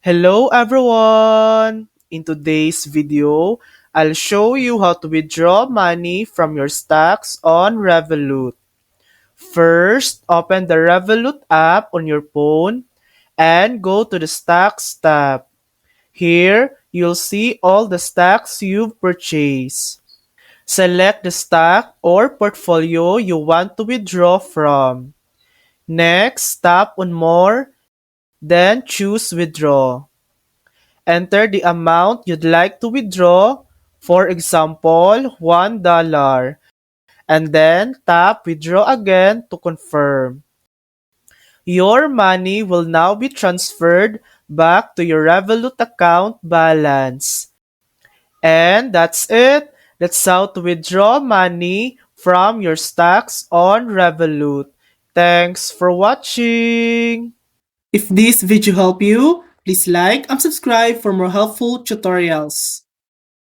Hello everyone! In today's video, I'll show you how to withdraw money from your stocks on Revolut. First, open the Revolut app on your phone and go to the Stocks tab. Here, you'll see all the stocks you've purchased. Select the stock or portfolio you want to withdraw from. Next, tap on More, then choose Withdraw. Enter the amount you'd like to withdraw, for example, $1, and then tap Withdraw again to confirm. Your money will now be transferred back to your Revolut account balance. And that's it. That's how to withdraw money from your stocks on Revolut. Thanks for watching! If this video helped you, please like and subscribe for more helpful tutorials.